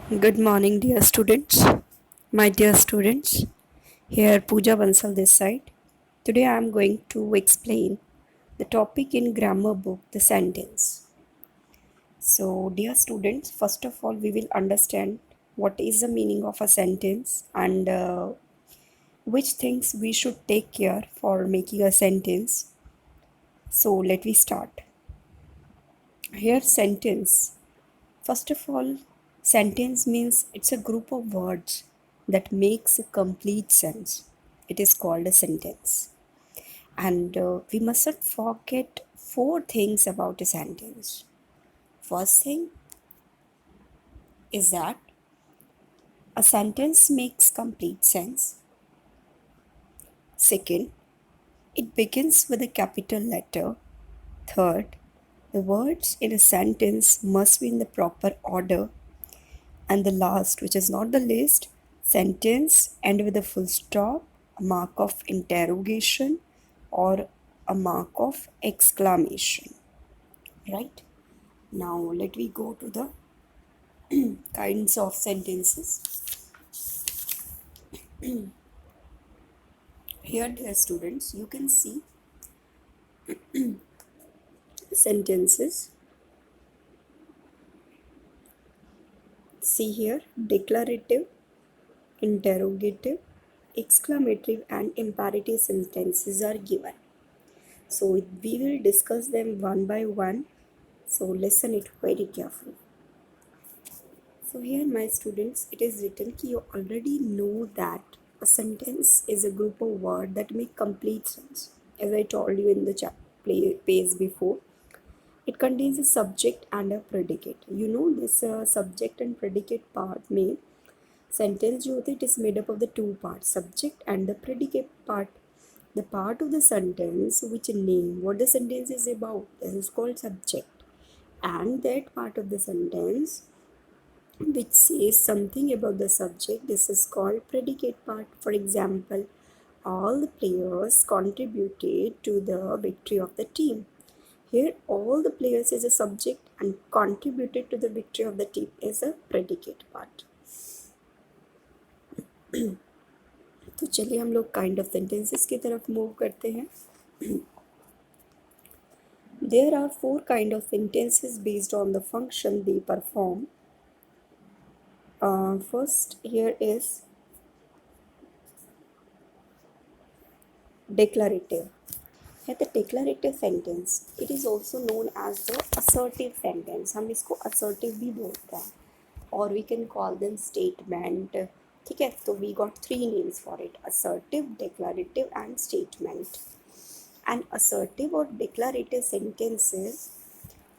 Good morning, dear students. My dear students, here Pooja Bansal this side. Today I am going to explain the topic in grammar book, the sentence. So, dear students, first of all, we will understand what is the meaning of a sentence and which things we should take care for making a sentence. So, let me start. Here, sentence. First of all, sentence means it's a group of words that makes a complete sense. It is called a sentence. And we mustn't forget four things about a sentence. First thing is that a sentence makes complete sense. Second, it begins with a capital letter. Third, the words in a sentence must be in the proper order. And the last, which is not the least, sentence end with a full stop, a mark of interrogation, or a mark of exclamation. Right? Now let me go to the kinds of sentences. Here, dear students, you can see sentences. See here, declarative, interrogative, exclamative, and imperative sentences are given. So we will discuss them one by one. So listen it very carefully. So here, my students, it is written that you already know that a sentence is a group of words that make complete sense. As I told you in the page before, it contains a subject and a predicate. You know this subject and predicate part में sentence जो होती है, it is made up of the two parts, subject and the predicate part. The part of the sentence which name what the sentence is about, this is called subject, and that part of the sentence which says something about the subject, this is called predicate part. For example, all the players contributed to the victory of the team. Here all the players is a subject and contributed to the victory of the team is a predicate part. तो चलिए हम लोग kind of sentences की तरफ move करते हैं. There are four kind of sentences based on the function they perform. First here is declarative. Here the declarative sentence, it is also known as the assertive sentence. हम इसको assertive भी बोलते हैं, or we can call them statement. ठीक है, तो we got three names for it: assertive, declarative, and statement. And assertive or declarative sentences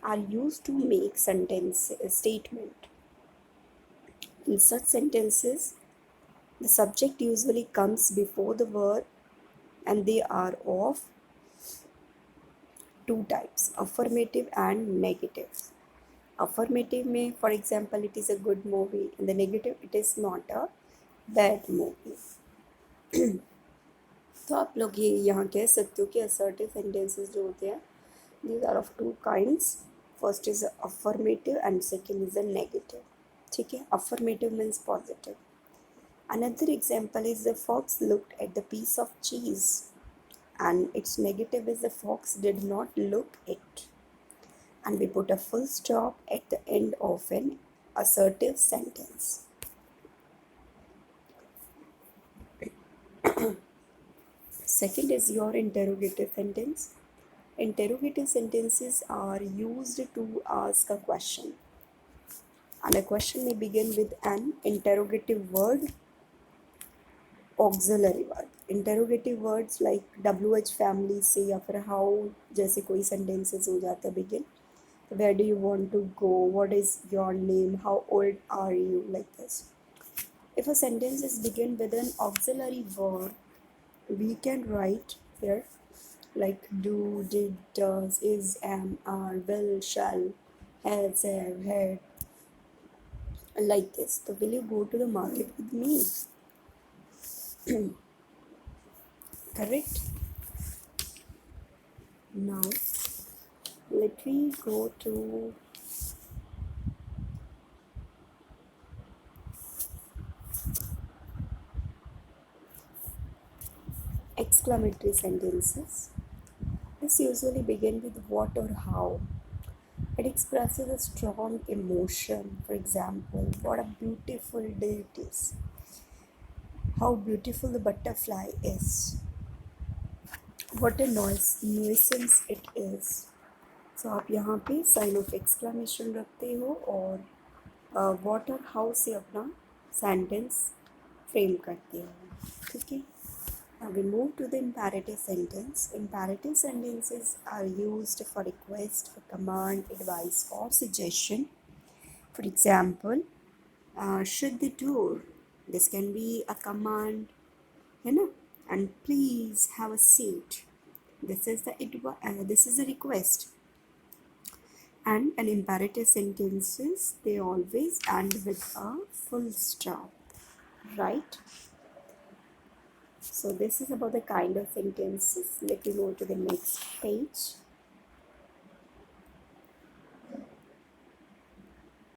are used to make statement. In such sentences, the subject usually comes before the verb, and they are of two types: affirmative and negative. Affirmative में, for example, it is a good movie. In the negative, it is not a bad movie. तो आप लोग ये यहाँ कह सकते हो कि assertive sentences जो होते हैं, these are of two kinds. First is affirmative and second is a negative. ठीक है, affirmative means positive. Another example is the fox looked at the piece of cheese, and its negative is the fox did not look it. And we put a full stop at the end of an assertive sentence. Second is your interrogative sentence. Interrogative sentences are used to ask a question, and a question may begin with an interrogative word, auxiliary word. Interrogative words like WH family से या फिर how जैसे कोई sentences हो जाता है begin. Where do you want to go? What is your name? How old are you? Like this. If a sentence is begin with an auxiliary word, we can write here like do, did, does, is, am, are, will, shall, has, have, had, like this. So will you go to the market with me? Correct? Now let me go to Exclamatory sentences. This usually begin with what or how. It expresses a strong emotion. For example, what a beautiful day it is. How beautiful the butterfly is. What a nuisance it is. So आप यहाँ पे sign of exclamation रखते हो और what और how से अपना sentence frame करते हो. ठीक है. Now we move to the imperative sentence. Imperative sentences are used for request, for command, advice, or suggestion. For example, shut the door. This can be a command, you know, and please have a seat. This is a request. And an imperative sentences, they always end with a full stop, right? So this is about the kind of sentences. Let me go to the next page.